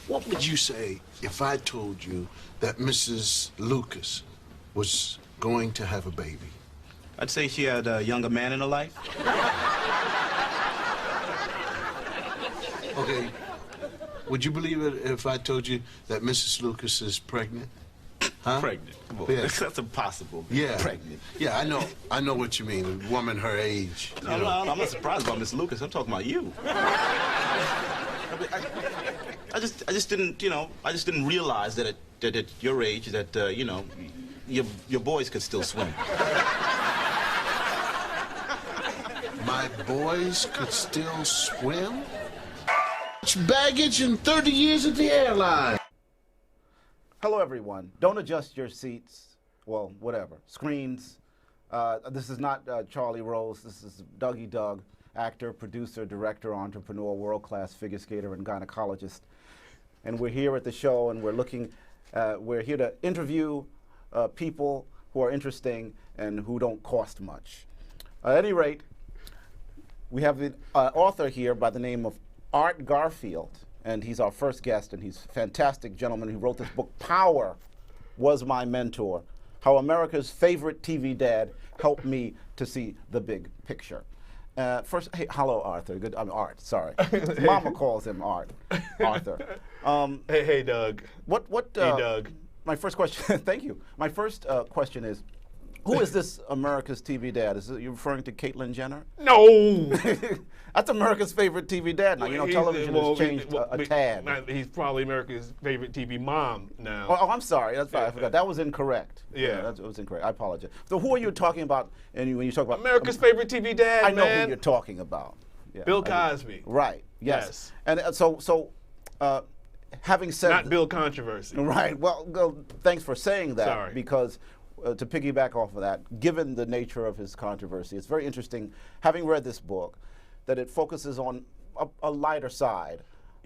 What would you say if I told you that Mrs. Lucas was going to have a baby? I'd say she had a younger man in her life. Okay. Would you believe it if I told you that Mrs. Lucas is pregnant? Huh? Pregnant? Well, Yeah. That's impossible. Yeah. Pregnant. Yeah, I know what you mean. A woman her age. You know. I'm not surprised about Miss Lucas. I'm talking about you. I just didn't, I just didn't realize that at your age that, your boys could still swim. My boys could still swim? Baggage and 30 years at the airline. Hello, everyone. Don't adjust your seats. Well, whatever. Screens. This is not Charlie Rose. This is Dougie Doug, actor, producer, director, entrepreneur, world-class figure skater, and gynecologist. And we're here at the show, and we're here to interview people who are interesting and who don't cost much. At any rate, we have an author here by the name of Art Garfield, and he's our first guest, and he's a fantastic gentleman who wrote this book, Power Was My Mentor, How America's Favorite TV Dad Helped Me to See the Big Picture. First, hey, hello, Arthur. Good, I'm Art, sorry. Mama calls him Art, Arthur. Hey, Doug. Hey, Doug. My first question, thank you. My first question is, who is this America's TV dad? Is it, you referring to Caitlyn Jenner? No! That's America's favorite TV dad now. You know, television has changed a tad. He's probably America's favorite TV mom now. Oh, I'm sorry. That's right. I forgot. That was incorrect. Yeah. That was incorrect. I apologize. So who are you talking about when you talk about America's favorite TV dad, I know man. who you're talking about. Yeah, Bill Cosby. Right. Yes. And so having said Not Bill Controversy. Right. Well, thanks for saying that. Sorry. Because to piggyback off of that, given the nature of his controversy, it's very interesting, having read this book, that it focuses on a lighter side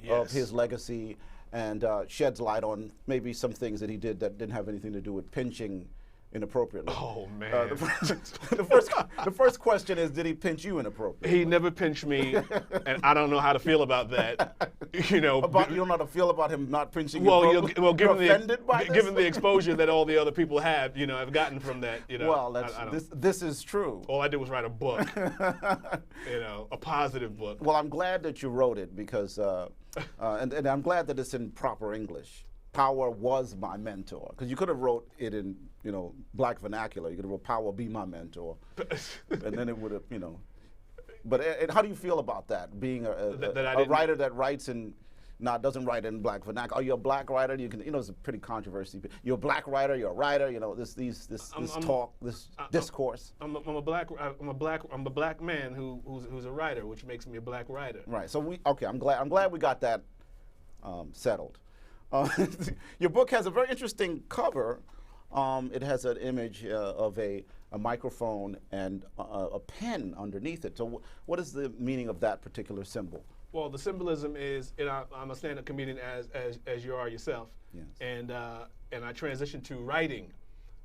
of his legacy and sheds light on maybe some things that he did that didn't have anything to do with pinching inappropriately. Oh, man. The first question is, did he pinch you inappropriately? He never pinched me, and I don't know how to feel about that. You know, you don't know how to feel about him not pinching well, you. given the the exposure that all the other people have, have gotten from that, Well, this is true. All I did was write a book, a positive book. Well, I'm glad that you wrote it because, and I'm glad that it's in proper English. Power was my mentor, because you could have wrote it in black vernacular. You could have wrote "Power be my mentor," and then it would have But how do you feel about that? Being a writer that writes in doesn't write in black vernacular. Are you a black writer? You can it's a pretty controversy. You're a black writer. You're a writer. This discourse. I'm a black man who's a writer, which makes me a black writer. Right. So I'm glad we got that settled. Your book has a very interesting cover. It has an image of a microphone and a pen underneath it. So what is the meaning of that particular symbol? Well, the symbolism is, I'm a stand-up comedian as you are yourself. Yes. And I transitioned to writing.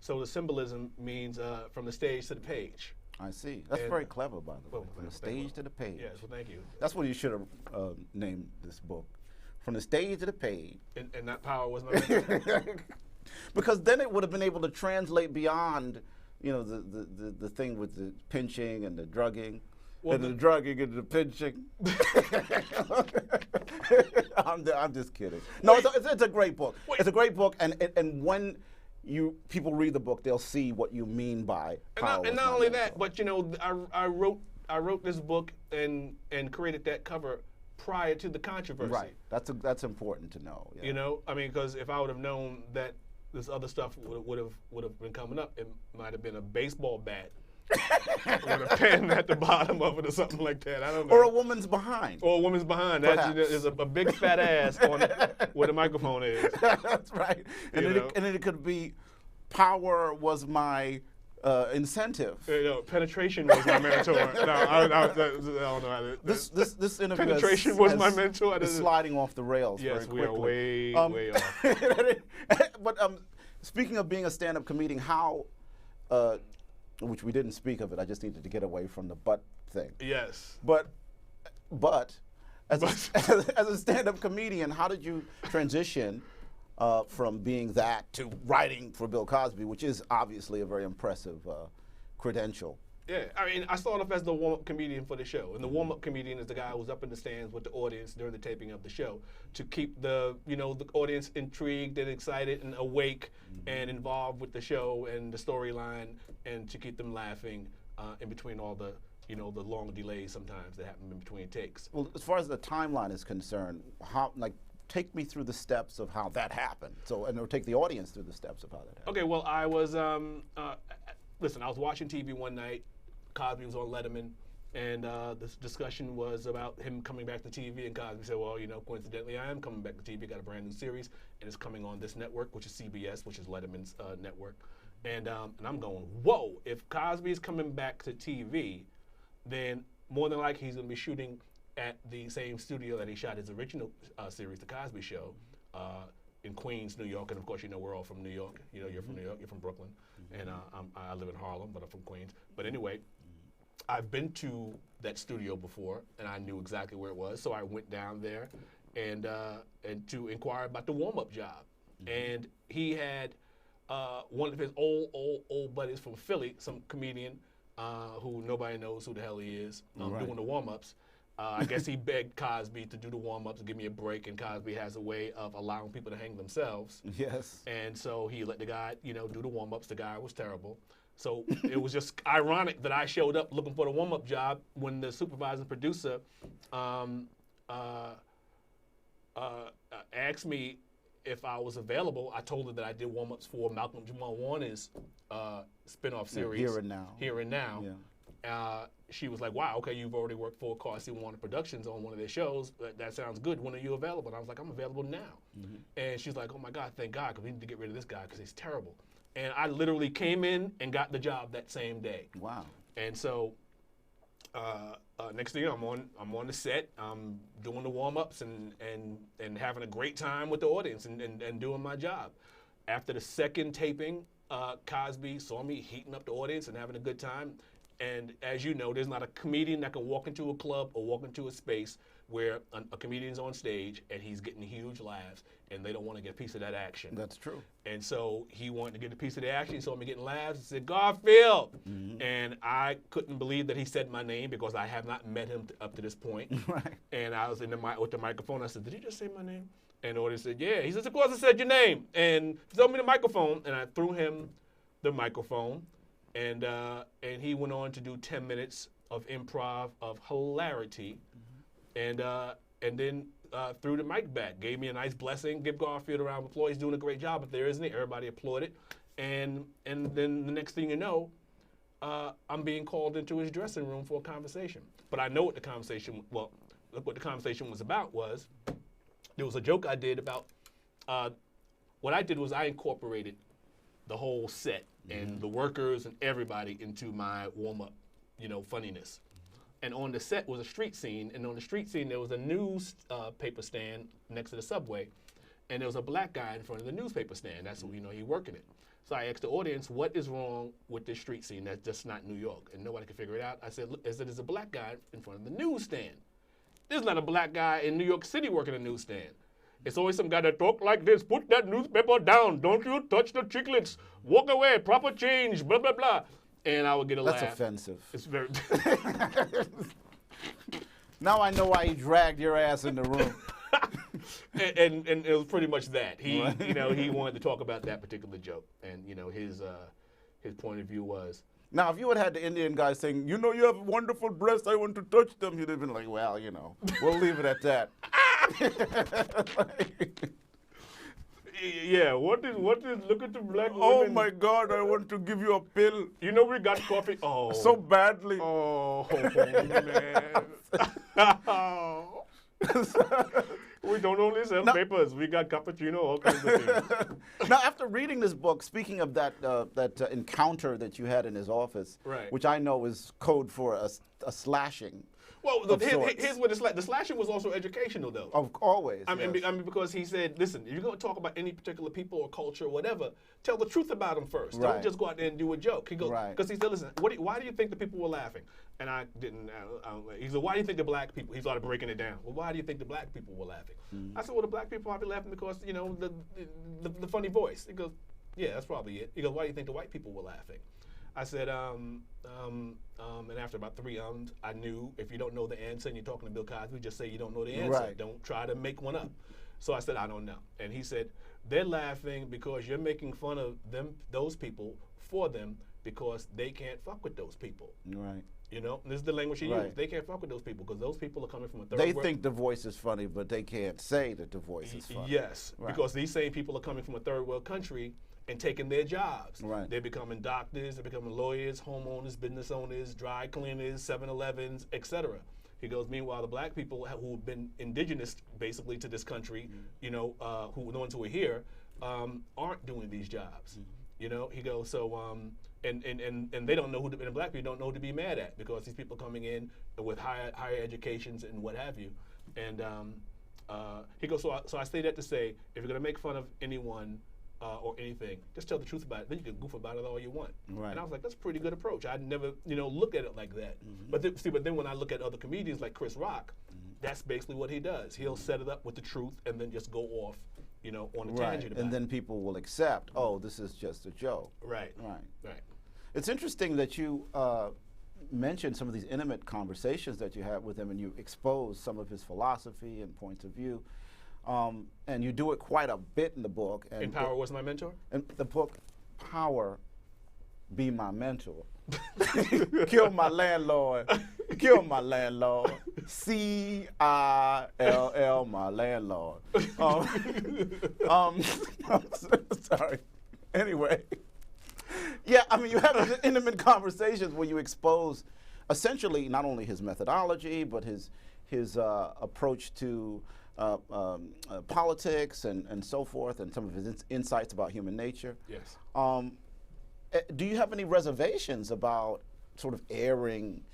So the symbolism means from the stage to the page. I see. That's very clever, by the way. From the stage to the page. Yes, well, thank you. That's what you should have named this book. From the stage to the page. And that power was my mentor. Because then it would have been able to translate beyond, the thing with the pinching and the drugging, and the drugging and the pinching. I'm just kidding. No, it's a great book. It's a great book, and when people read the book, they'll see what you mean by power. And not only that, but I wrote this book and created that cover prior to the controversy. Right. That's important to know. Yeah. Because if I would have known that this other stuff would have been coming up, it might have been a baseball bat with a pen at the bottom of it or something like that. I don't know. Or a woman's behind. Or a woman's behind. There's a big fat ass on where the microphone is. That's right. And then it could be, power was my incentive. Penetration was my mentor. No, I don't know. This interview penetration was my mentor. Is sliding off the rails. Yes, very quickly. We are way off. But speaking of being a stand-up comedian, how, which we didn't speak of it, I just needed to get away from the butt thing. Yes. But as a stand-up comedian, how did you transition from being that to writing for Bill Cosby, which is obviously a very impressive credential? Yeah, I mean, I started off as the warm-up comedian for the show, and the warm-up comedian is the guy who's up in the stands with the audience during the taping of the show to keep the audience intrigued and excited and awake and involved with the show and the storyline, and to keep them laughing in between all the the long delays sometimes that happen in between takes. Well, as far as the timeline is concerned, take me through the steps of how that happened. Or take the audience through the steps of how that happened. Okay, well, I was listen, I was watching TV one night. Cosby was on Letterman, and this discussion was about him coming back to TV, and Cosby said, well, coincidentally, I am coming back to TV, got a brand new series, and it's coming on this network, which is CBS, which is Letterman's network. And I'm going, whoa, if Cosby is coming back to TV, then more than likely he's going to be shooting at the same studio that he shot his original series, The Cosby Show, in Queens, New York. And of course, we're all from New York. You're from New York, you're from Brooklyn, and I live in Harlem, but I'm from Queens. But anyway, I've been to that studio before, and I knew exactly where it was, so I went down there and to inquire about the warm-up job. And he had one of his old buddies from Philly, some comedian who nobody knows who the hell he is, doing the warm-ups. I guess he begged Cosby to do the warm-ups and give me a break, and Cosby has a way of allowing people to hang themselves. Yes. And so he let the guy, do the warm-ups. The guy was terrible. So it was just ironic that I showed up looking for the warm-up job when the supervising producer asked me if I was available. I told her that I did warm-ups for Malcolm Jamal Warner's spin-off series. Here and Now. Here and Now. Yeah. She was like, wow, okay, you've already worked for Cosby Warner Productions on one of their shows. That sounds good. When are you available? And I was like, I'm available now. And she's like, oh, my God, thank God, because we need to get rid of this guy because he's terrible. And I literally came in and got the job that same day. Wow. And so next thing you know, I'm on the set, I'm doing the warm-ups and having a great time with the audience and doing my job. After the second taping, Cosby saw me heating up the audience and having a good time. And as you know, there's not a comedian that can walk into a club or walk into a space where a comedian's on stage and he's getting huge laughs and they don't want to get a piece of that action. That's true. And so he wanted to get a piece of the action. He saw me getting laughs. He said, Garfield. And I couldn't believe that he said my name because I have not met him up to this point. Right. And I was with the microphone. I said, did he just say my name? And the audience said, yeah. He says, of course I said your name. And he told me the microphone. And I threw him the microphone. And he went on to do 10 minutes of improv of hilarity. And then threw the mic back, gave me a nice blessing, give Garfield a round of applause. He's doing a great job up there, isn't he? Everybody applauded. And then the next thing you know, I'm being called into his dressing room for a conversation. But I know what the conversation, look what the conversation was about was, there was a joke I did about, what I did was I incorporated the whole set and the workers and everybody into my warm-up, funniness. And on the set was a street scene, and on the street scene there was a news paper stand next to the subway, and there was a black guy in front of the newspaper stand. That's he working it. So I asked the audience, what is wrong with this street scene? That's just not New York, and nobody could figure it out. I said, there's a black guy in front of the newsstand. There's not a black guy in New York City working a newsstand. It's always some guy that talk like this. Put that newspaper down. Don't you touch the chiclets. Walk away. Proper change. Blah, blah, blah. And I would get a laugh. That's offensive. It's very... Now I know why he dragged your ass in the room. and it was pretty much that. He he wanted to talk about that particular joke. And, his point of view was... Now, if you had the Indian guy saying, you have wonderful breasts, I want to touch them, he'd have been like, well, we'll leave it at that. Yeah, what is look at the black women. Oh my God, I want to give you a pill. We got coffee. Oh. So badly. Oh, man. We don't only sell papers. We got cappuccino, all kinds of things. Now, after reading this book, speaking of that encounter that you had in his office, right, which I know is code for a slashing. Well, of sorts. here's what the slashing was also educational, though. Always. I mean, yes. because he said, listen, if you're going to talk about any particular people or culture or whatever, tell the truth about them first. Right. Don't just go out there and do a joke. He goes, Right. because he said, listen, why do you think the people were laughing? And I didn't. He said, why do you think the black people? He started breaking it down. Well, why do you think the black people were laughing? I said, well, the black people probably laughing because the funny voice. He goes, yeah, that's probably it. He goes, why do you think the white people were laughing? I said, and after about 3 I knew if you don't know the answer and you're talking to Bill Cosby, just say you don't know the answer. Right. Don't try to make one up. So I said, I don't know. And he said, they're laughing because you're making fun of those people for them because they can't fuck with those people. Right. You know, and this is the language he Right. used. They can't fuck with those people because those people are coming from a third They world. think the voice is funny, but they can't say that the voice is funny. Yes, Right. because these same people are coming from a third world country and taking their jobs. Right. They're becoming doctors, they're becoming lawyers, homeowners, business owners, dry cleaners, 7-Elevens, etc. He goes, meanwhile, the black people who've been indigenous basically to this country, you know, who the ones who are here, aren't doing these jobs. You know, he goes, so, and they don't know and the black people don't know who to be mad at because these people coming in with higher educations and what have you. And he goes, so I say that to say, if you're gonna make fun of anyone or anything, just tell the truth about it. Then you can goof about it all you want. Right. And I was like, that's a pretty good approach. I'd never, look at it like that. But then when I look at other comedians like Chris Rock, that's basically what he does. He'll set it up with the truth and then just go off, on a tangent about And it. then people will accept, oh, this is just a joke. Right. Right. It's interesting that you mentioned some of these intimate conversations that you had with him and you expose some of his philosophy and points of view. And you do it quite a bit in the book. And Power Was My Mentor? And the book, Power, Be My Mentor. Kill my landlord. Kill my landlord. C-I-L-L, my landlord. Sorry. Anyway. Yeah, I mean, you have intimate conversations where you expose essentially not only his methodology, but his approach to politics and so forth, and some of his insights about human nature. Yes. Do you have any reservations about sort of airing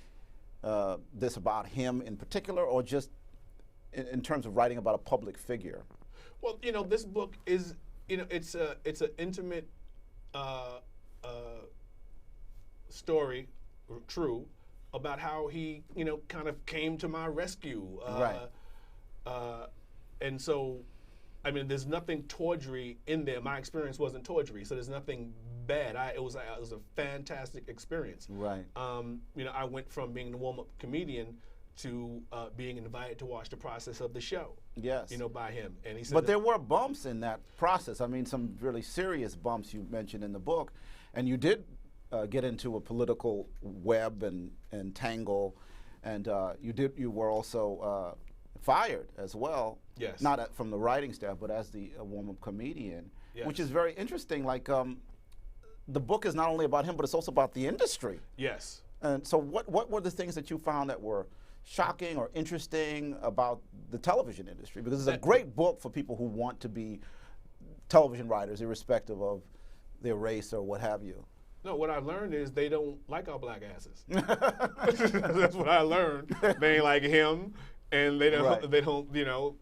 this about him in particular, or just in terms of writing about a public figure? Well, this book is, it's an intimate story, true, about how he, kind of came to my rescue. Right. And so, I mean, there's nothing tawdry in there. My experience wasn't tawdry, so there's nothing bad. It was a fantastic experience. Right. I went from being the warm-up comedian to being invited to watch the process of the show. Yes. By him. And he said, but there were bumps in that process. I mean, some really serious bumps you mentioned in the book, and you did get into a political web and tangle, and you were also fired as well. Yes. Not from the writing staff, but as the warm-up comedian, yes. which is very interesting. Like, the book is not only about him, but it's also about the industry. Yes. And so what were the things that you found that were shocking or interesting about the television industry? Because it's a great book for people who want to be television writers, irrespective of their race or what have you. No, what I learned is they don't like our black asses. That's what I learned. They ain't like him, and they don't. Right. They don't.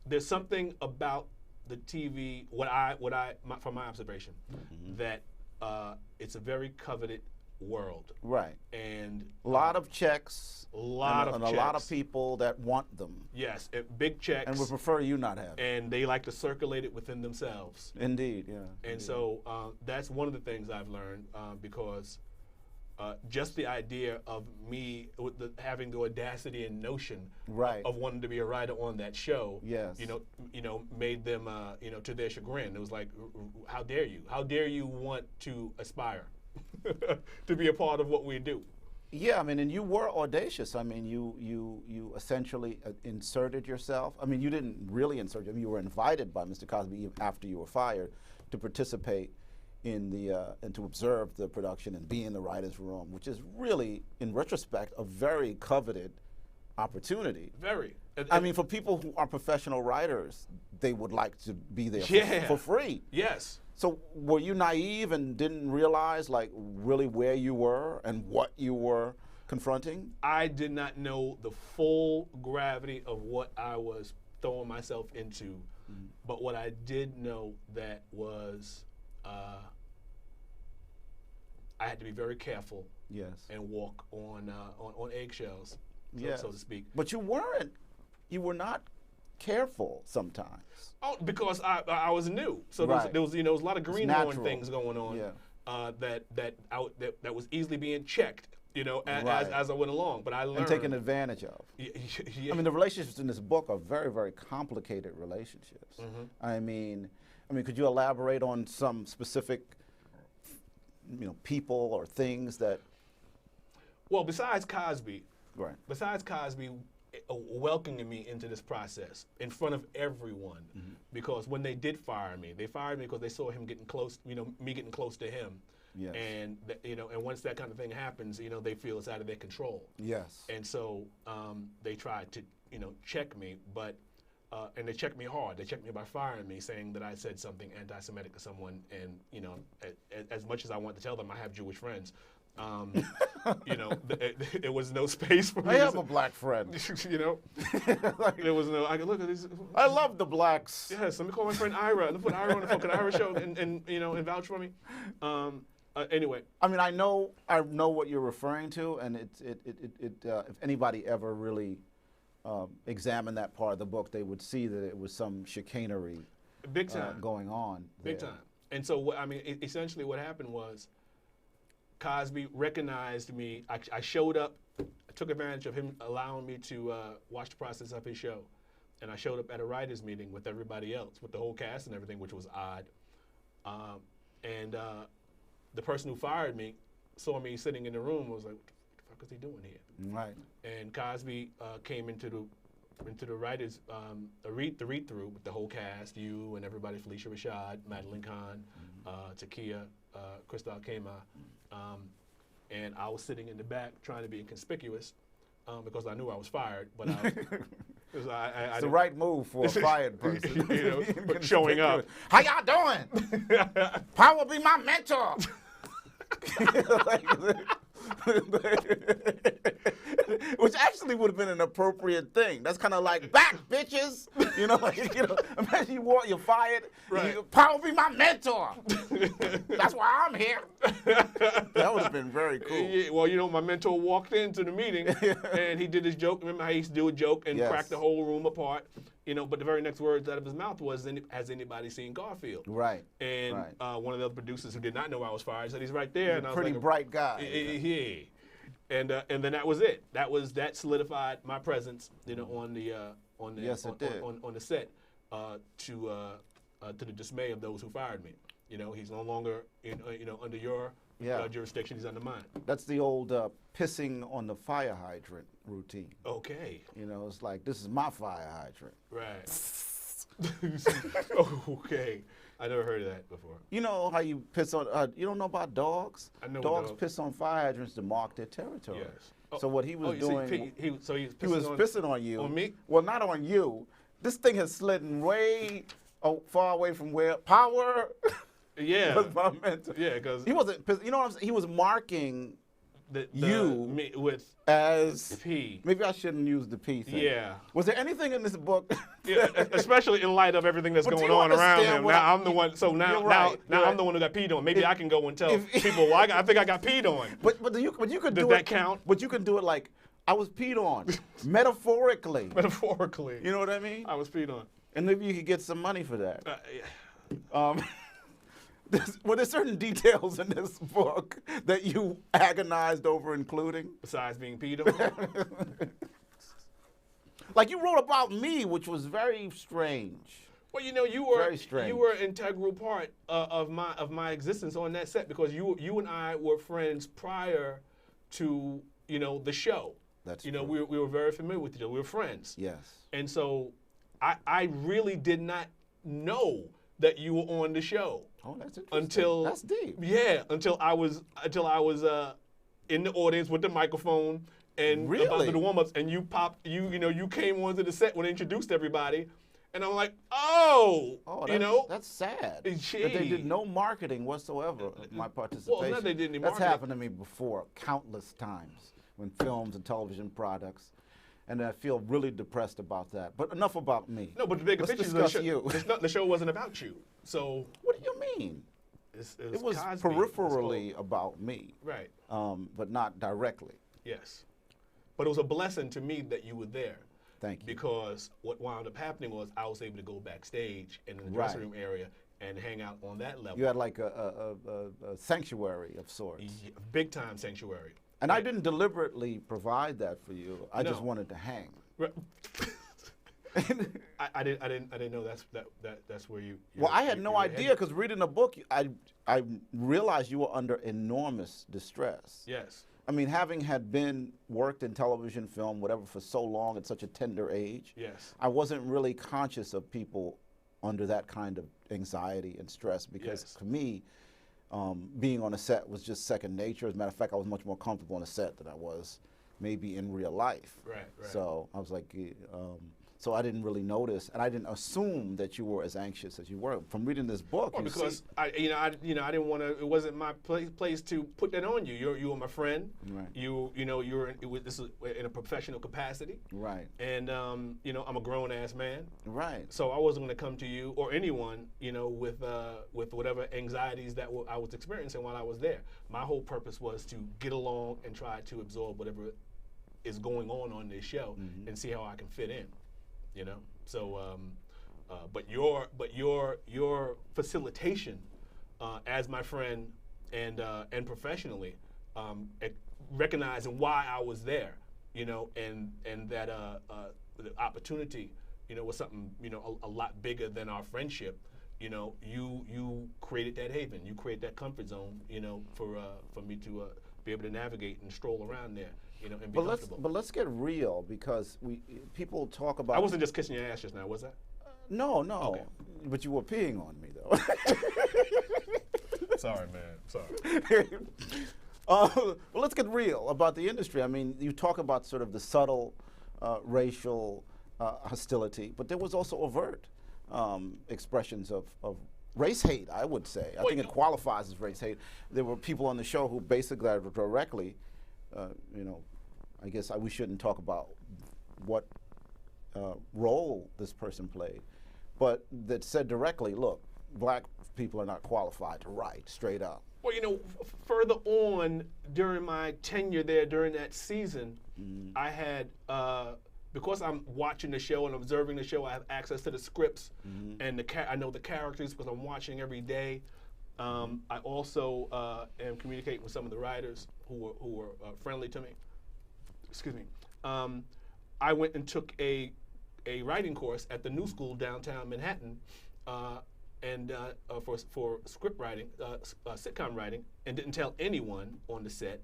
There's something about the TV. From my observation, that it's a very coveted world. Right. And a lot of checks. A lot of and checks. A lot of people that want them. Yes, big checks. And would prefer you not have. And they like to circulate it within themselves. Indeed, yeah. And so that's one of the things I've learned because just the idea of me having the audacity and notion of wanting to be a writer on that show, yes. Made them, to their chagrin. It was like, how dare you? How dare you want to aspire to be a part of what we do? Yeah, I mean, and you were audacious. I mean, you essentially inserted yourself. I mean, you didn't really insert. I mean, you were invited by Mr. Cosby after you were fired to participate in the and to observe the production and be in the writers' room, which is really, in retrospect, a very coveted opportunity. Very. I mean, for people who are professional writers, they would like to be there for free. Yes. So were you naive and didn't realize, like, really where you were and what you were confronting? I did not know the full gravity of what I was throwing myself into, but what I did know that was I had to be very careful Yes. and walk on eggshells, Yes. so to speak. But you were not careful sometimes. Oh, because I was new, so Right. there was a lot of greenhorn natural. things going on. Yeah. That was easily being checked, Right. as I went along. But I learned And taken advantage of. Yeah. I mean, the relationships in this book are very, very complicated relationships. Mm-hmm. I mean, could you elaborate on some specific, people or things that? Well, besides Cosby, Right. welcoming me into this process in front of everyone, because when they did fire me, they fired me because they saw him getting close, me getting close to him. Yes. And and once that kind of thing happens, they feel it's out of their control. Yes. And so they tried to, check me, but and they checked me hard. They checked me by firing me, saying that I said something anti-Semitic to someone. And as much as I want to tell them I have Jewish friends, there was no space for me. I have a black friend. There was no. I could look at these. I love the blacks. Yes, let me call my friend Ira. Let me put Ira on the phone. Can Ira show and vouch for me? Anyway. I know what you're referring to, and if anybody ever really examined that part of the book, they would see that it was some chicanery Big time. going on. Big there. time. And so, essentially what happened was Cosby recognized me. I showed up. I took advantage of him allowing me to watch the process of his show. And I showed up at a writers' meeting with everybody else, with the whole cast and everything, which was odd. The person who fired me saw me sitting in the room and was like, what the fuck is he doing here? Right. And Cosby came into the writers, the read-through with the whole cast, you and everybody, Felicia Rashad, Madeline Kahn, Takia, Christophe Kema, and I was sitting in the back trying to be inconspicuous because I knew I was fired, but It's the right move for a fired person. But showing up. How y'all doing? Power be my mentor. Which actually would have been an appropriate thing. That's kind of like back, bitches. Imagine you're fired. Right. Power be my mentor. That's why I'm here. That would have been very cool. Yeah, well, my mentor walked into the meeting and he did his joke. Remember how he used to do a joke and crack the whole room apart? But the very next words out of his mouth was, "Has anybody seen Garfield?" Right. And one of the other producers who did not know I was fired said, "He's right there." And I was pretty like, bright guy. Yeah. And then that was it. That solidified my presence, on the Yes, it did. on the set to the dismay of those who fired me. He's no longer under your jurisdiction. He's under mine. That's the old pissing on the fire hydrant routine. Okay. It's like, this is my fire hydrant. Right. Okay. I never heard of that before. You know how you piss on, you don't know about dogs? I know dogs dogs piss on fire hydrants to mark their territory. Yes. So what he was doing, he was pissing on you. On me? Well, not on you. This thing has slidden way far away from where power Yeah. was my mentor. Yeah, because He wasn't, you know what I'm saying? He was marking me with as P. Maybe I shouldn't use the P thing. Yeah. Was there anything in this book? Yeah, especially in light of everything that's But do going you on around understand him. what Now I'm the one. So You're now right, you're I'm right. the one who got peed on. Maybe I can go and tell people. Well, I think I got peed on. But you could Does do that it. count? But you can do it like I was peed on, metaphorically. Metaphorically. You know what I mean? I was peed on. And maybe you could get some money for that. Yeah. There's certain details in this book that you agonized over including. Besides being peed on. Like you wrote about me, which was very strange. Well, you were Very strange. you were an integral part of my existence on that set because you and I were friends prior to the show. That's we true. we were very familiar with each other. We were friends. Yes. And so I really did not know that you were on the show. Oh, that's interesting. Until that's deep. Yeah, until I was in the audience with the microphone and about Really? to the warm-ups, and you came onto the set when they introduced everybody, and I'm like, oh, that's sad. That Gee. they did no marketing whatsoever of my participation. Well, not they did any That's marketing. happened to me before countless times. when films and television products, and I feel really depressed about that. But enough about me. No, but the bigger Let's picture is discuss you. the show wasn't about you. So What do you mean? it It was Cosby. peripherally about me, Right. but not directly. Yes. But it was a blessing to me that you were there. Thank you. Because what wound up happening was I was able to go backstage and in the Right. dressing room area and hang out on that level. You had like a sanctuary of sorts. Big time sanctuary. And I didn't deliberately provide that for you. I just No. wanted to hang. Right. I didn't know that's where you. Well, I had you- no you were idea headed. because reading the book, I realized you were under enormous distress. Yes. I mean, having had worked in television, film, whatever, for so long at such a tender age, Yes. I wasn't really conscious of people under that kind of anxiety and stress because Yes. to me, being on a set was just second nature. As a matter of fact, I was much more comfortable on a set than I was maybe in real life. Right. So I was like, so I didn't really notice, and I didn't assume that you were as anxious as you were. From reading this book, Well, you because see, I didn't want to. It wasn't my place to put that on you. You were my friend. Right. This is in a professional capacity. right, And I'm a grown ass man. right, So I wasn't going to come to you or anyone, with whatever anxieties that I was experiencing while I was there. My whole purpose was to get along and try to absorb whatever is going on this show and see how I can fit in. So, but your facilitation as my friend and professionally, recognizing why I was there, and that the opportunity, was something a lot bigger than our friendship. You created that haven, you created that comfort zone, for me to be able to navigate and stroll around there, and be comfortable. but let's get real because people talk about. I wasn't just kissing your ass just now, was I? No, Okay. but you were peeing on me though. Sorry, man. Sorry. Well, let's get real about the industry. I mean, you talk about sort of the subtle racial hostility, but there was also overt expressions of race hate, I would say. I think it qualifies as race hate. There were people on the show who basically directly, I guess we shouldn't talk about what role this person played, but that said directly, look, black people are not qualified to write, straight up. Well, further on during my tenure there during that season, I had, because I'm watching the show and observing the show, I have access to the scripts and I know the characters because I'm watching every day. I also am communicating with some of the writers who were friendly to me. Excuse me. I went and took a writing course at the New School downtown Manhattan, and for script writing, sitcom writing, and didn't tell anyone on the set.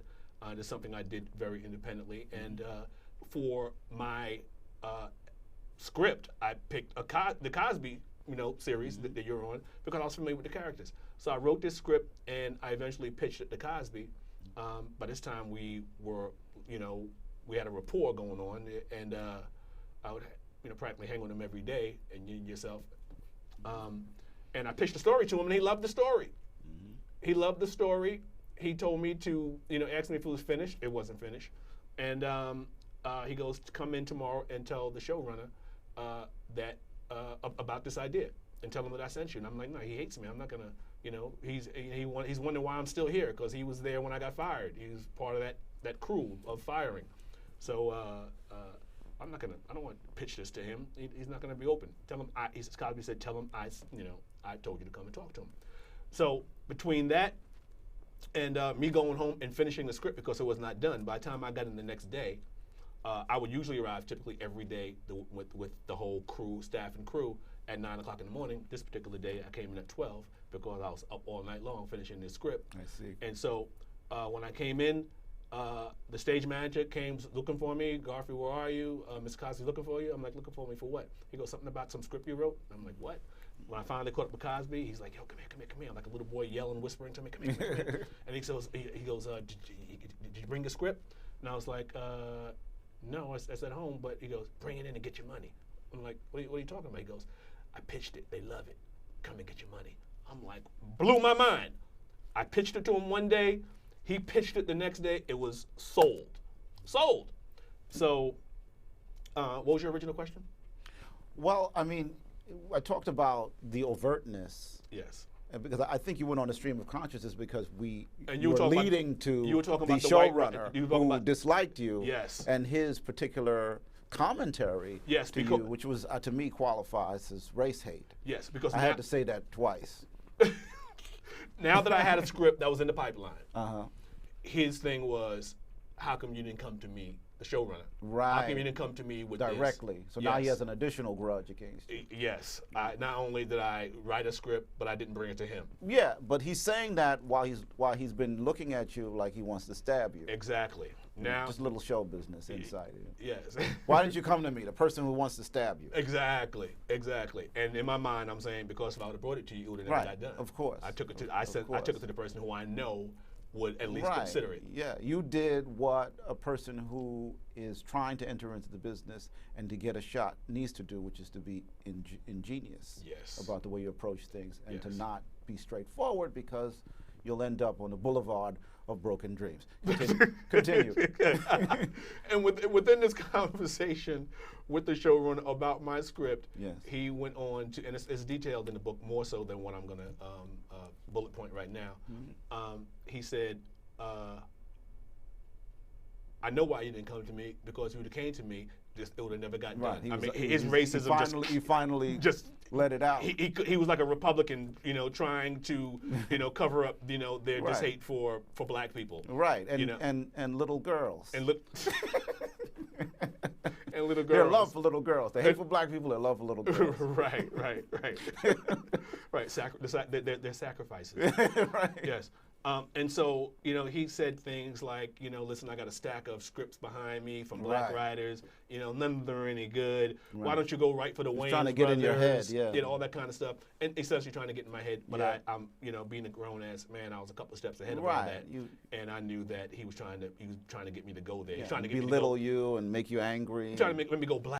That's something I did very independently. And for my script, I picked the Cosby series that you're on because I was familiar with the characters. So I wrote this script and I eventually pitched it to Cosby. By this time we were, we had a rapport going on, and I would practically hang with him every day, and you yourself. And I pitched the story to him, and he loved the story. He loved the story. He told me to, ask me if it was finished. It wasn't finished. And he goes, come in tomorrow and tell the showrunner that about this idea, and tell him that I sent you. And I'm like, no, he hates me. I'm not gonna, he's wondering why I'm still here because he was there when I got fired. He was part of that crew of firing. So I don't want to pitch this to him. He's not going to be open. Tell him, Cosby said, tell him I told you to come and talk to him. So between that and me going home and finishing the script because it was not done, by the time I got in the next day, I would usually arrive typically every day with the whole crew, staff and crew at 9 o'clock in the morning. This particular day, I came in at 12 because I was up all night long finishing this script. I see. And so when I came in, the stage manager came looking for me. Garfield, where are you? Mr. Cosby's looking for you. I'm like, looking for me for what? He goes, something about some script you wrote. I'm like, what? When I finally caught up with Cosby, he's like, yo, come here. I'm like a little boy yelling, whispering to me, come here. And he goes, did you bring a script? And I was like, no, it's at home. But he goes, bring it in and get your money. I'm like, what are you talking about? He goes, I pitched it. They love it. Come and get your money. I'm like, blew my mind. I pitched it to him one day. He pitched it the next day. It was sold. sold. So, what was your original question? Well, I mean, I talked about the overtness. Yes. And because I think you went on a stream of consciousness because And you were talking leading about, to you were talking the about the white runner. showrunner You were talking who about, disliked you. Yes. And his particular commentary Yes, to you, which was to me qualifies as race hate. yes, because I now, had to say that twice. now that I had a script that was in the pipeline, Uh-huh. his thing was, how come you didn't come to me, the showrunner? How Right. come you didn't come to me with this? Directly. So now he Yes. has an additional grudge against you. Yes. Not only did I write a script, but I didn't bring it to him. Yeah, but he's saying that while he's been looking at you like he wants to stab you. Exactly. Now, Just a little show business inside you. yes. Why didn't you come to me, the person who wants to stab you? Exactly. And in my mind, I'm saying because if I would have brought it to you, it would have never Right, got done. of course. I took it to. Of I took course. it to the person who I know would at least Right. consider it. Yeah, you did what a person who is trying to enter into the business and to get a shot needs to do, which is to be ingenious Yes. about the way you approach things and to Yes. not be straightforward because you'll end up on the boulevard of broken dreams. Continue. And within this conversation with the showrunner about my script, Yes. he went on to, and it's detailed in the book more so than what I'm going to bullet point right now. Mm-hmm. He said, I know why you didn't come to me, because if you would have came to me, it would have never gotten Right. done. His racism he finally just let it out. he was like a Republican, trying to, cover up, their Right. hate for black people. Right, and you know. and little girls. And and little girls. Their love for little girls. They hate for black people, their love for little girls. right. Right. Their sacrifices. Right. Yes. And so, he said things like, listen, I got a stack of scripts behind me from black Right. writers. None of them are any good. Why Right. don't you go write for the Wayans trying to get in your head, brothers? yeah. All that kind of stuff. And essentially trying to get in my head. But Yeah. I'm, being a grown ass man, I was a couple of steps ahead of all Right. that. And I knew that he was trying to get me to go there. He was trying to get Belittle me to you and make you angry. go, trying to make me go black.